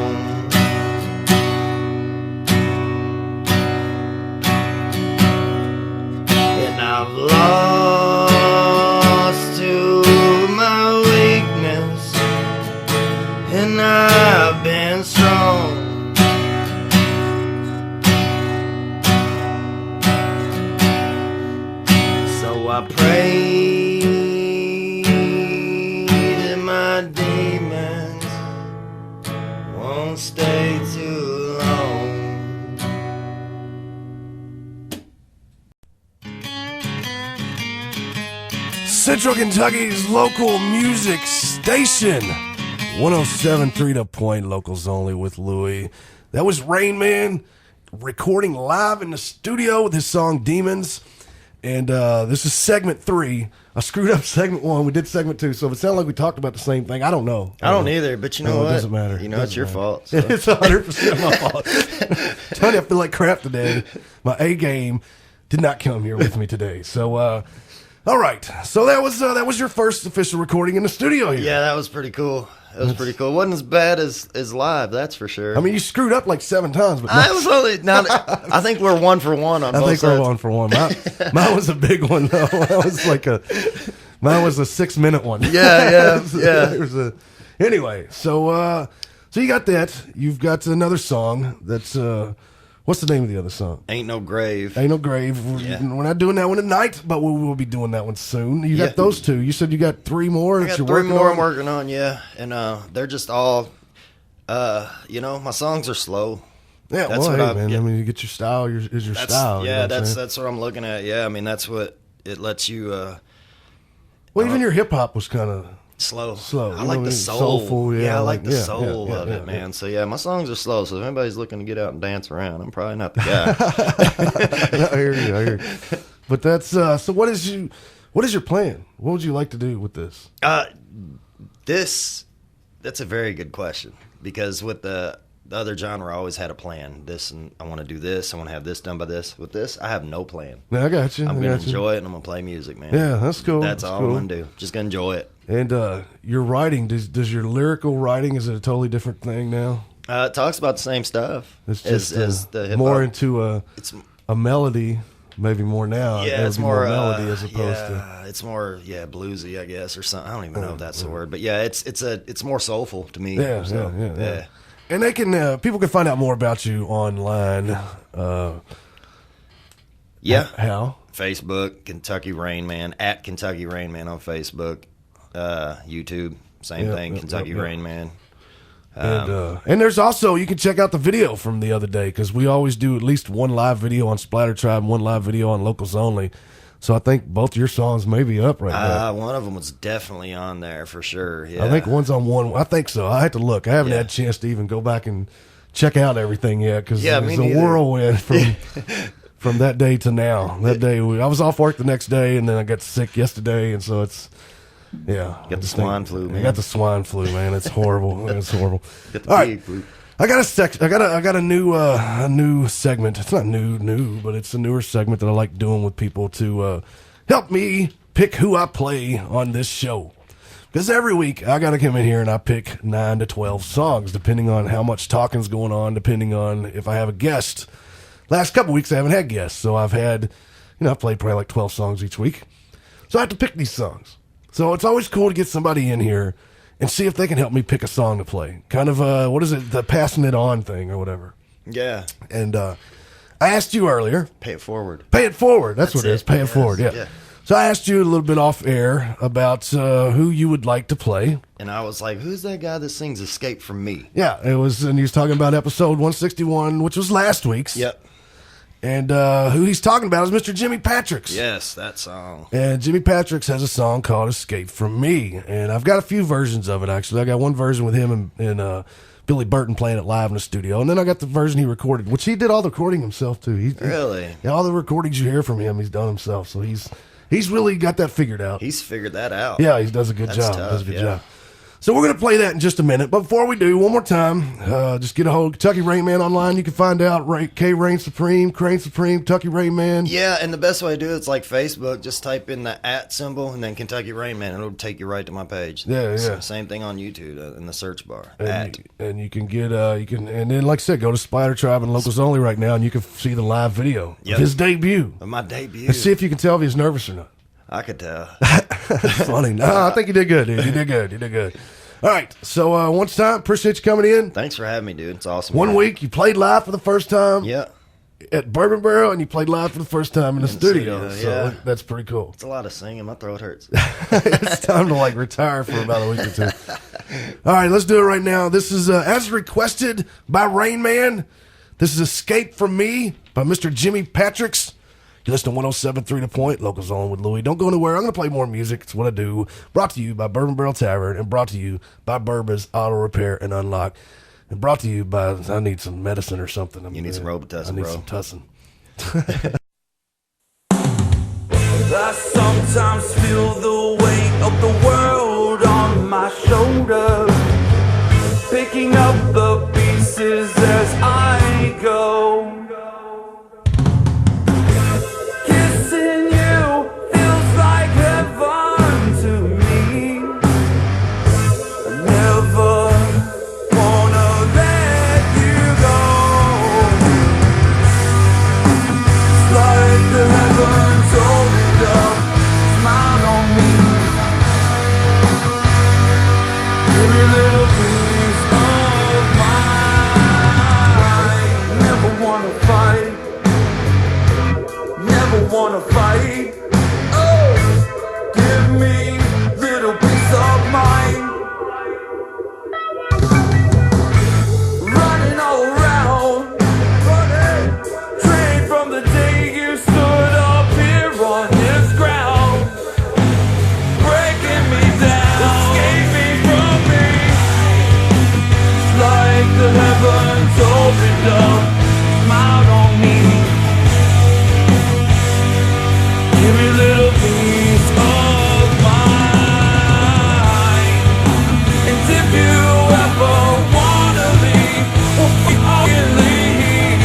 Speaker 6: And I've lost to my weakness, and I've been strong. I pray that my demons won't stay too long.
Speaker 1: Central Kentucky's local music station, 107.3 The Point, locals only with Luie. That was Reignman recording live in the studio with his song Demons. And this is segment 3. I screwed up segment 1. We did segment 2. So if it sounded like we talked about the same thing, I don't know.
Speaker 6: I don't either, but you know what?
Speaker 1: It doesn't matter.
Speaker 6: You know, it's your fault. So.
Speaker 1: It's 100% my fault. Tony, I feel like crap today. My A game did not come here with me today. So, all right. So that was your first official recording in the studio here.
Speaker 6: Yeah, that was pretty cool. It was pretty cool. It wasn't as bad as live, that's for sure.
Speaker 1: I mean, you screwed up like 7 times, but
Speaker 6: I was only not. I think we're 1 for 1 on both sides.
Speaker 1: we're 1 for 1. Mine was a big one though. Mine was a 6-minute one.
Speaker 6: Yeah.
Speaker 1: Anyway, so you got that. You've got another song that's what's the name of the other song?
Speaker 6: Ain't No Grave.
Speaker 1: Ain't No Grave.
Speaker 6: Yeah.
Speaker 1: We're not doing that one tonight, but we will be doing that one soon. You got those 2. You said you got 3 more.
Speaker 6: I got 3 more I'm working on, yeah, and they're just all, my songs are slow.
Speaker 1: Yeah,
Speaker 6: that's
Speaker 1: well,
Speaker 6: what
Speaker 1: man. I mean, you get your style. Is your style?
Speaker 6: Yeah,
Speaker 1: you know
Speaker 6: that's what I'm looking at. Yeah, I mean, that's what it lets you.
Speaker 1: Well, even your hip hop was kind of
Speaker 6: slow.
Speaker 1: I
Speaker 6: like the soul.
Speaker 1: Soulful,
Speaker 6: I like the soul of it, man.
Speaker 1: Yeah.
Speaker 6: So yeah, my songs are slow. So if anybody's looking to get out and dance around, I'm probably not the guy.
Speaker 1: I hear you. But that's so. What is your plan? What would you like to do with this?
Speaker 6: That's a very good question, because with the other genre, I always had a plan. This, and I want to do this. I want to have this done by this. With this, I have no plan.
Speaker 1: Yeah, I got you.
Speaker 6: I'm going to enjoy it, and I'm going to play music, man.
Speaker 1: Yeah, that's cool.
Speaker 6: That's all I'm going to do. Just going to enjoy it.
Speaker 1: And your writing, does your lyrical writing, is it a totally different thing now?
Speaker 6: It talks about the same stuff.
Speaker 1: It's just
Speaker 6: as the hip-hop.
Speaker 1: more into a melody, maybe more now.
Speaker 6: Yeah, it's more
Speaker 1: melody as opposed to.
Speaker 6: It's more bluesy, I guess, or something. I don't even know if that's the word, but yeah, it's more soulful to me.
Speaker 1: Yeah. And they can people can find out more about you online. How?
Speaker 6: Facebook, Kentucky Reignman, at Kentucky Reignman on Facebook, YouTube, same thing, Kentucky Reignman.
Speaker 1: And there's also, you can check out the video from the other day, because we always do at least one live video on Splatter Tribe and one live video on Locals Only. So I think both your songs may be up right now.
Speaker 6: One of them was definitely on there for sure. Yeah.
Speaker 1: I think one's on one. I think so. I had to look. I haven't had a chance to even go back and check out everything yet, because it's a whirlwind from that day to now. That day, I was off work the next day, and then I got sick yesterday, and so it's. Yeah,
Speaker 6: got the swine flu, man.
Speaker 1: I got the swine flu, man. It's horrible. It's horrible.
Speaker 6: Got the pig flu.
Speaker 1: I got a new segment. It's not new, but it's a newer segment that I like doing with people to help me pick who I play on this show. Because every week I got to come in here and I pick 9 to 12 songs, depending on how much talking's going on, depending on if I have a guest. Last couple weeks I haven't had guests, so I've played probably like 12 songs each week. So I have to pick these songs. So it's always cool to get somebody in here and see if they can help me pick a song to play. Kind of, what is it, the passing it on thing or whatever.
Speaker 6: Yeah.
Speaker 1: And I asked you earlier.
Speaker 6: Pay it forward.
Speaker 1: Pay it forward. That's what it is. Pay it
Speaker 6: Yes.
Speaker 1: forward, yeah. So I asked you a little bit off air about who you would like to play.
Speaker 6: And I was like, who's that guy that sings Escape From Me?
Speaker 1: Yeah, it was, and he was talking about episode 161, which was last week's.
Speaker 6: Yep.
Speaker 1: And who he's talking about is Mr. JIMI PATRIX.
Speaker 6: Yes, that song.
Speaker 1: And JIMI PATRIX has a song called Escape From Me. And I've got a few versions of it, actually. I got one version with him and Billy Burton playing it live in the studio. And then I got the version he recorded, which he did all the recording himself, too.
Speaker 6: Really?
Speaker 1: Yeah, all the recordings you hear from him, he's done himself. So he's really got that figured out.
Speaker 6: He's figured that out.
Speaker 1: Yeah, he does a good
Speaker 6: That's
Speaker 1: job.
Speaker 6: tough,
Speaker 1: Does a good
Speaker 6: yeah.
Speaker 1: job. So we're going to play that in just a minute. But before we do, one more time, just get a hold of Kentucky Reignman online. You can find out K Reign Supreme, Crane Supreme, Kentucky Reignman.
Speaker 6: Yeah, and the best way to do it's like Facebook. Just type in the @ symbol and then Kentucky Reignman, and it'll take you right to my page.
Speaker 1: Yeah,
Speaker 6: So
Speaker 1: yeah.
Speaker 6: same thing on YouTube in the search bar.
Speaker 1: And you can get and then like I said, go to Spider Tribe and Locals Only right now, and you can see the live video
Speaker 6: Yep.
Speaker 1: of his debut.
Speaker 6: Of my debut.
Speaker 1: And see if you can tell if he's nervous or not.
Speaker 6: I could tell.
Speaker 1: It's funny. No, I think you did good, dude. You did good. You did good. All right. So once time, appreciate you coming in.
Speaker 6: Thanks for having me, dude. It's awesome.
Speaker 1: 1 week, you played live for the first time.
Speaker 6: Yeah.
Speaker 1: At Bourbon Barrel, and you played live for the first time in the studio.
Speaker 6: studio,
Speaker 1: So
Speaker 6: yeah.
Speaker 1: that's pretty cool.
Speaker 6: It's a lot of singing. My throat hurts.
Speaker 1: It's time to like retire for about a week or two. All right, let's do it right now. This is as requested by Reignman. This is Escape From Me by Mr. JIMI PATRIX. You listen to 107.3 The Point, Locals On with Luie. Don't go anywhere. I'm going to play more music. It's what I do. Brought to you by Bourbon Barrel Tavern and brought to you by Bourbon's Auto Repair and Unlock. And brought to you by, I need some medicine or something.
Speaker 6: You need some Robitussin,
Speaker 1: I need
Speaker 6: bro.
Speaker 1: some tussin.
Speaker 7: I sometimes feel the weight of the world on my shoulders, picking up the pieces as I go. Kissing you feels like heaven to me. I never wanna let you go. It's like the heavens opened up, smile on me. Give me a little piece of mine. Never wanna fight. Never wanna fight. Oh, give me a little piece of mine. Running all around, train from the day you stood up here on this ground, breaking me down, escaping from me. It's like the heavens opened up, smiled on me. Give me a little piece of mine. And if you ever wanna leave, we can leave.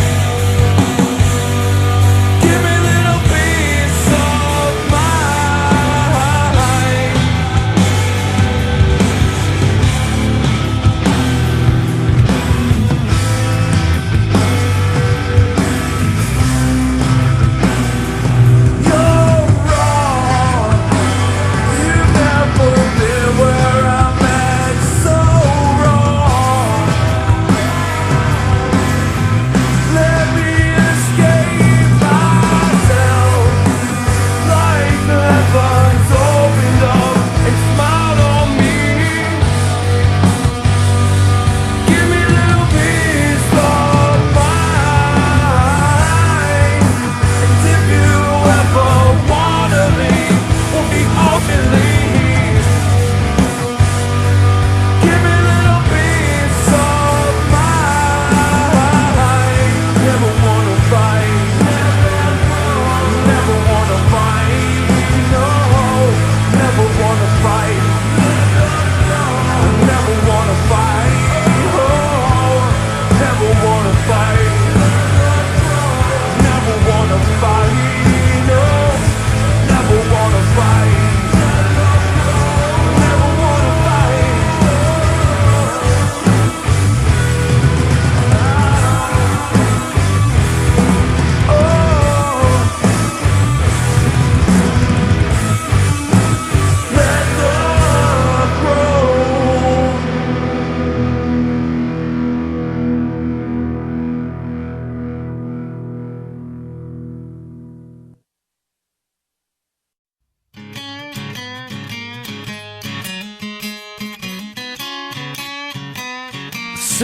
Speaker 7: Give me a little piece of mine.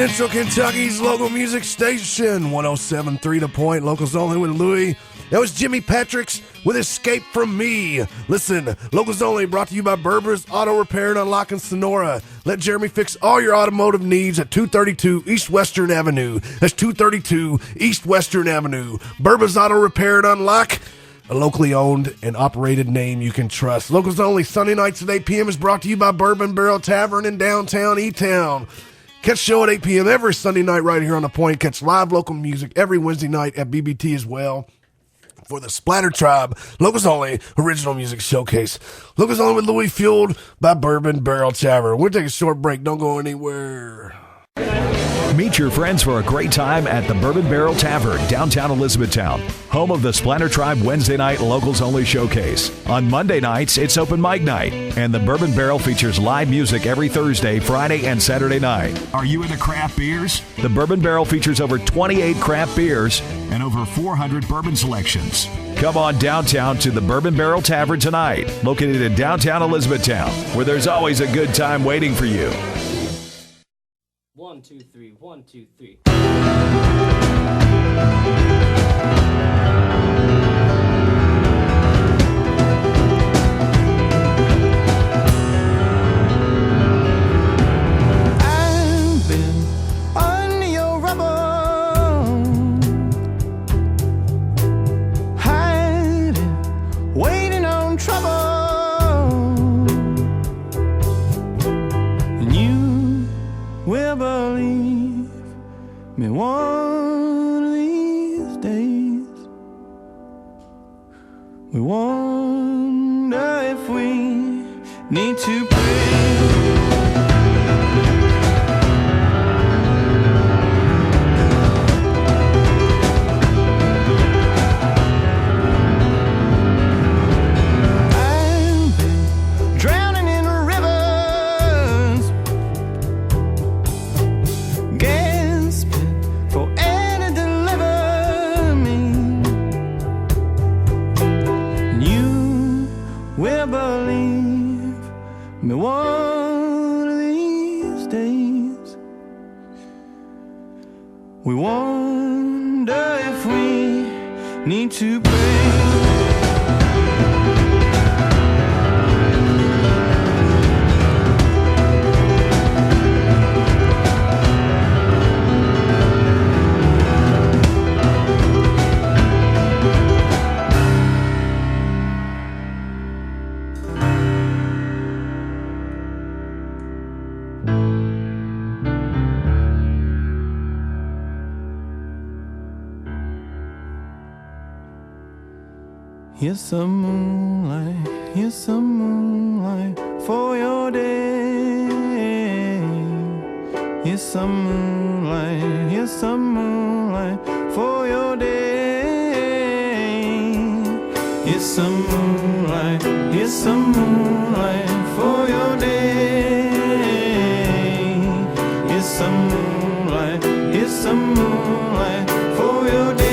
Speaker 1: Central Kentucky's local music station, 107.3 The Point, locals only with Luie. That was JIMI PATRIX with Escape From Me. Listen, locals only brought to you by Berber's Auto Repair and Unlock in Sonora. Let Jeremy fix all your automotive needs at 232 East Western Avenue. That's 232 East Western Avenue. Berber's Auto Repair and Unlock, a locally owned and operated name you can trust. Locals only Sunday nights at 8 p.m. is brought to you by Bourbon Barrel Tavern in downtown E-Town. Catch show at 8 p.m. every Sunday night right here on The Point. Catch live local music every Wednesday night at BBT as well. For the Splatter Tribe, locals only original music showcase. Locals only with Luie, fueled by Bourbon Barrel Tavern. We'll take a short break. Don't go anywhere.
Speaker 5: Meet your friends for a great time at the Bourbon Barrel Tavern, downtown Elizabethtown, home of the Splatter Tribe Wednesday night locals only showcase. On Monday nights, it's open mic night, and the Bourbon Barrel features live music every Thursday, Friday, and Saturday night. Are you into craft beers? The Bourbon Barrel features over 28 craft beers and over 400 bourbon selections. Come on downtown to the Bourbon Barrel Tavern tonight, located in downtown Elizabethtown, where there's always a good time waiting for you.
Speaker 8: 1, 2, 3, 1, 2, 3.
Speaker 4: I've been under your rubber, hiding, waiting on trouble, and you will believe me one of these days. We wonder if we need to pray. I've been drowning in rivers, gasping for air to deliver me. And you will believe me one of these days. We wonder if we need to pray. Here's some moonlight, here's some moonlight for your day. Here's some moonlight, here's some moonlight for your day. Here's some moonlight, here's some moonlight for your day. Here's some moonlight, here's some moonlight for your day.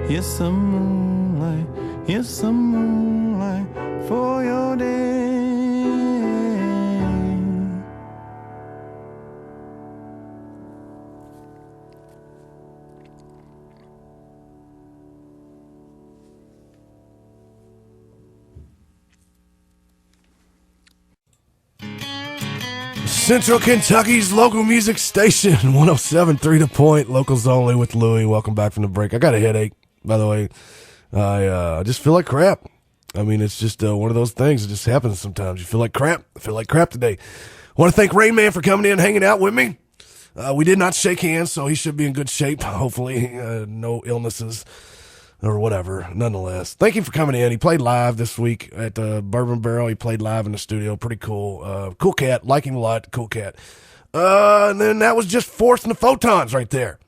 Speaker 4: Here's some moonlight, here's some moonlight
Speaker 1: Central Kentucky's local music station, 107.3 The Point, locals only with Luie. Welcome back from the break. I got a headache, by the way. I just feel like crap. I mean, it's just one of those things. It just happens sometimes. You feel like crap. I feel like crap today. I want to thank Reignman for coming in and hanging out with me. We did not shake hands, so he should be in good shape, hopefully. No illnesses or whatever, nonetheless. Thank you for coming in. He played live this week at the Bourbon Barrel. He played live in the studio. Pretty cool. Cool cat. Like him a lot. Cool cat. And then that was just Phourist and the Photons right there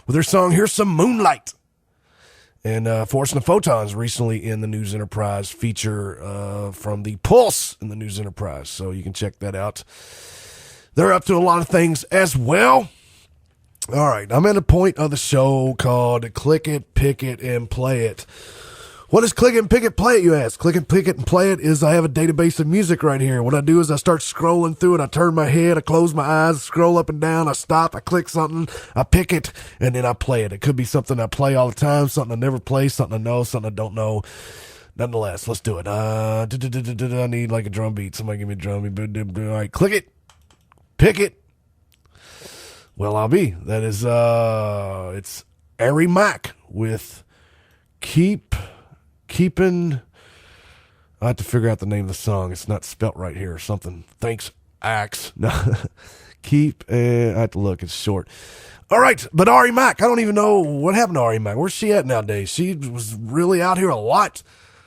Speaker 1: with their song, Here's Some Moonlight. And Phourist and the Photons recently in the News Enterprise feature from the Pulse in the News Enterprise. So you can check that out. They're up to a lot of things as well. All right, I'm at a point of the show called Click It, Pick It, and Play It. What is Click It, Pick It, Play It, you ask? Click It, Pick It, and Play It is I have a database of music right here. What I do is I start scrolling through it. I turn my head, I close my eyes, scroll up and down, I stop, I click something, I pick it, and then I play it. It could be something I play all the time, something I never play, something I know, something I don't know. Nonetheless, let's do it. I need like a drum beat. Somebody give me a drum beat. All right, click it, pick it. Well, I'll be. That is, it's Ari Mac with Keeping. I have to figure out the name of the song. It's not spelt right here or something. Thanks, Axe. No, I have to look. It's short. All right, but Ari Mac, I don't even know what happened to Ari Mac. Where's she at nowadays? She was really out here a lot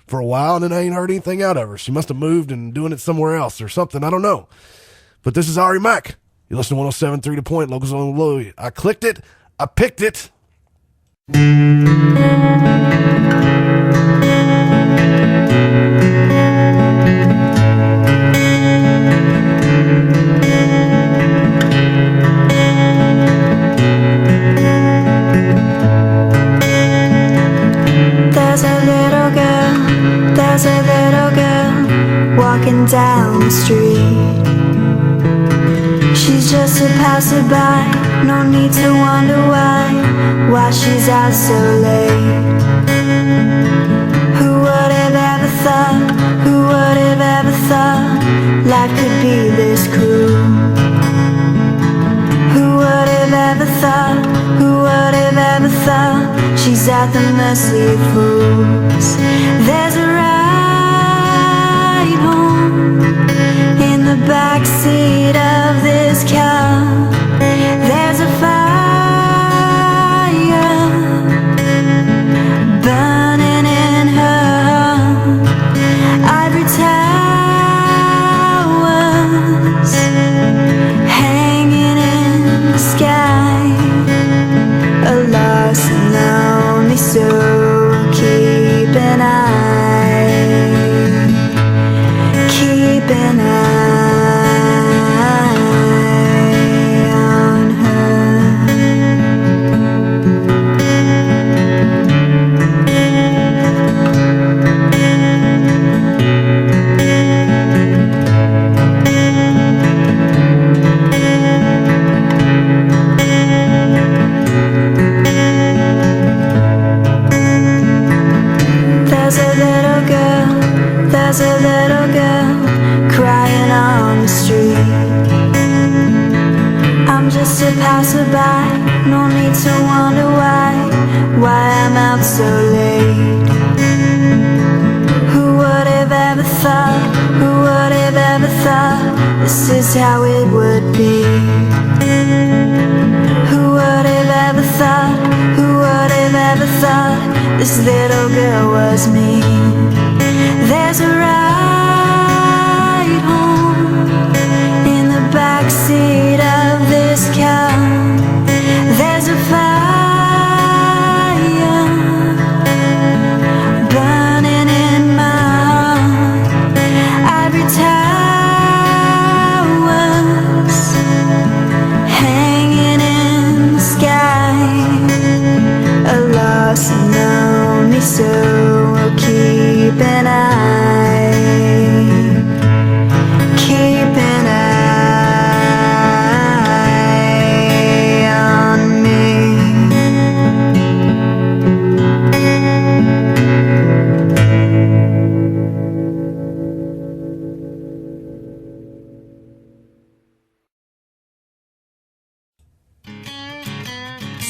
Speaker 1: for a while, and then I ain't heard anything out of her. She must have moved and doing it somewhere else or something. I don't know. But this is Ari Mac. You listen to 107.3 The Point, locals on Luie. I clicked it. I picked it.
Speaker 8: There's a little girl walking down the street. She's just a passerby, no need to wonder why she's out so late. Who would have ever thought, who would have ever thought life could be this cruel? Who would have ever thought, who would have ever thought she's at the mercy of fools? There's a ride home in the backseat of this car. There's a fire burning in her heart. Ivory towers hanging in the sky. A lost and lonely soul, keep an eye, keep an eye on her. There's a little girl crying on the street. I'm just a passerby, no need to wonder why I'm out so late. Who would have ever thought, who would have ever thought this is how it would be? Who would have ever thought, who would have ever thought this little girl was me? There's a ride home in the backseat of this car. There's a fire burning in my heart. Ivory towers hanging in the sky. A lost and lonely soul will keep an eye.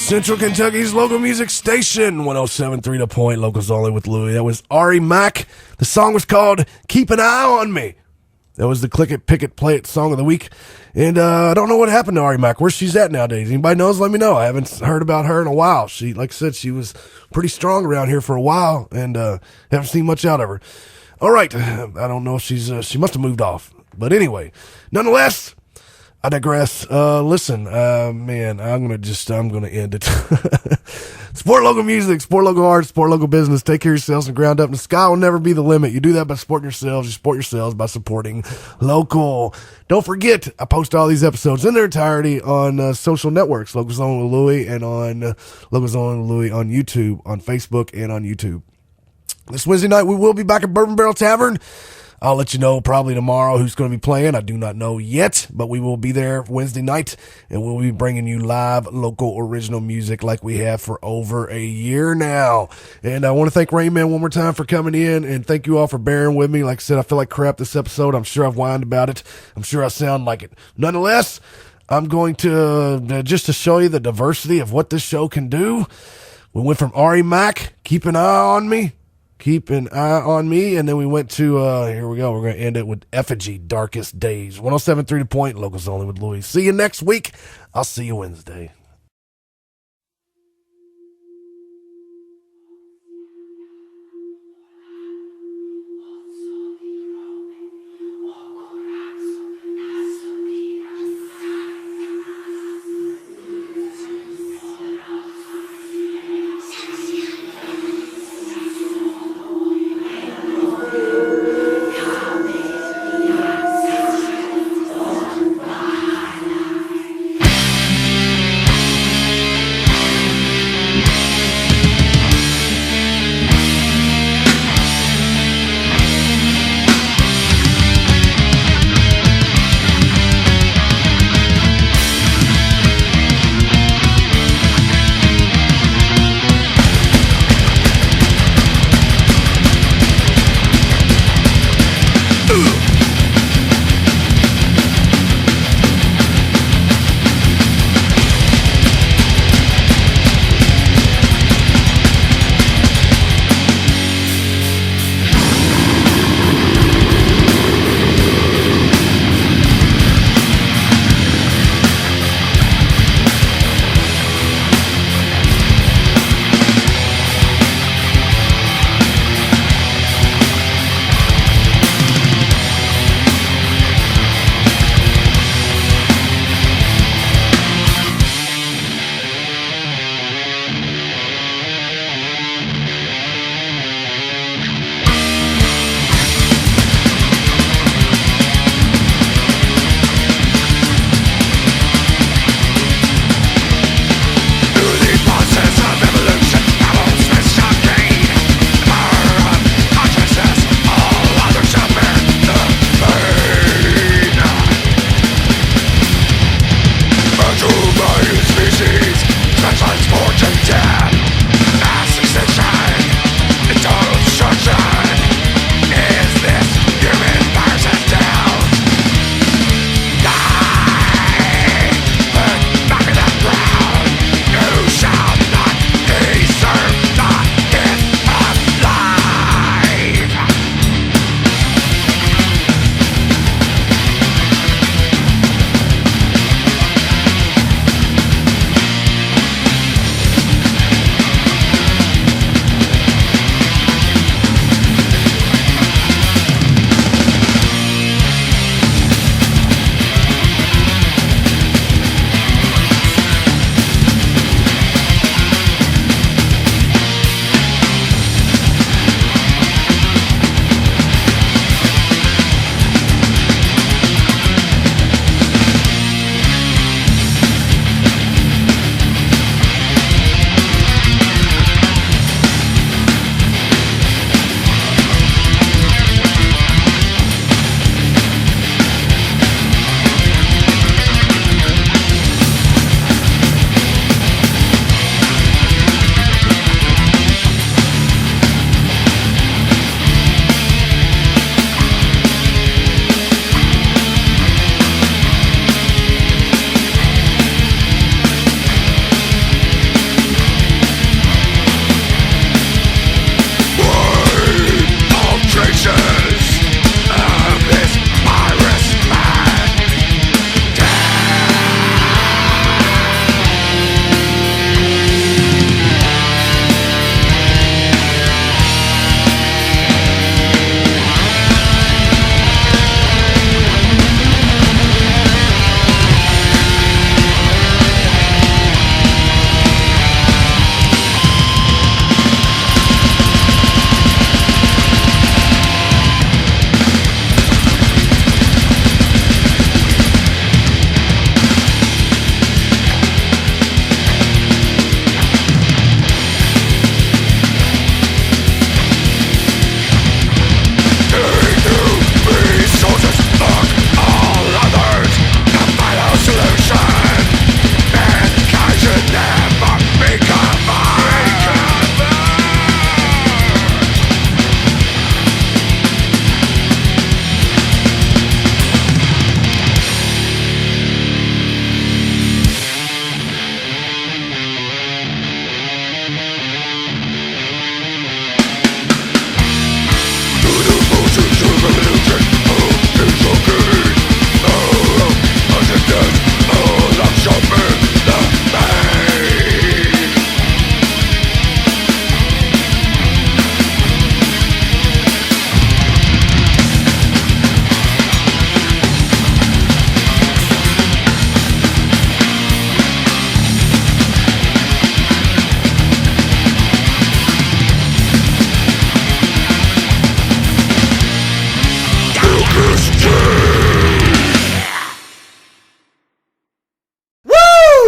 Speaker 1: Central Kentucky's local music station, 107.3 The Point, locals only with Luie. That was Ari Mac. The song was called Keep an Eye on Me. That was the Click It, Pick It, Play It song of the week. And I don't know what happened to Ari Mac, where she's at nowadays. Anybody knows, let me know. I haven't heard about her in a while. She, like I said, she was pretty strong around here for a while, and haven't seen much out of her. All right, I don't know if she must have moved off. But anyway, nonetheless, I digress. Listen, man, I'm gonna end it. Support local music, support local art, support local business. Take care of yourselves and ground up. The sky will never be the limit. You do that by supporting yourselves. You support yourselves by supporting local. Don't forget, I post all these episodes in their entirety on social networks, Locals Only with Luie, and on Locals Only with Luie on YouTube, on Facebook, and on YouTube. This Wednesday night, we will be back at Bourbon Barrel Tavern. I'll let you know probably tomorrow who's going to be playing. I do not know yet, but we will be there Wednesday night, and we'll be bringing you live local original music like we have for over a year now. And I want to thank Reignman one more time for coming in, and thank you all for bearing with me. Like I said, I feel like crap this episode. I'm sure I've whined about it. I'm sure I sound like it. Nonetheless, I'm going to, just to show you the diversity of what this show can do, we went from Ari Mac, Keep an Eye on Me, Keep an Eye on Me, and then we went to, here we go, we're going to end it with Effigy, Darkest Days. 107.3 The Point, locals only with Luie. See you next week. I'll see you Wednesday.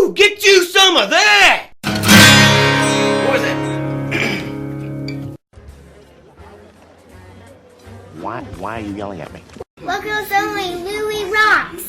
Speaker 2: Woo! Get you some of that! What was that?
Speaker 9: Why are you yelling at me?
Speaker 10: Locals only, Luie rocks.